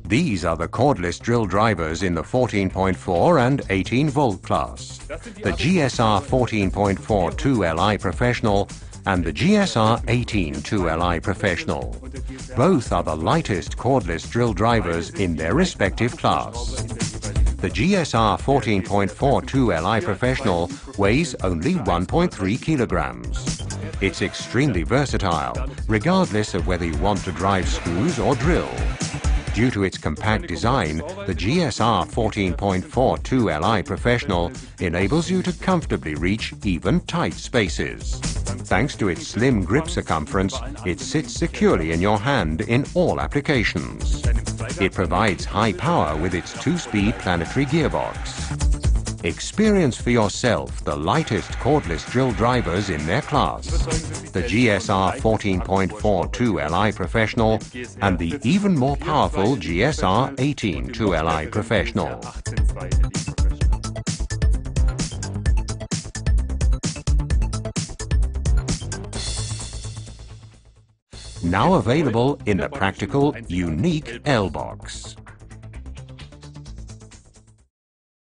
These are the cordless drill drivers in the 14.4 and 18-volt class, the GSR 14.4 2LI Professional and the GSR 18 2LI Professional. Both are the lightest cordless drill drivers in their respective class. The GSR 14.4 2LI Professional weighs only 1.3 kilograms. It's extremely versatile, regardless of whether you want to drive screws or drill. Due to its compact design, the GSR 14.4 2LI Professional enables you to comfortably reach even tight spaces. Thanks to its slim grip circumference, it sits securely in your hand in all applications. It provides high power with its 2-speed planetary gearbox. Experience for yourself the lightest cordless drill drivers in their class, the GSR 14.4 2LI Professional and the even more powerful GSR 18 2LI Professional. Now available in the practical, unique L-Box.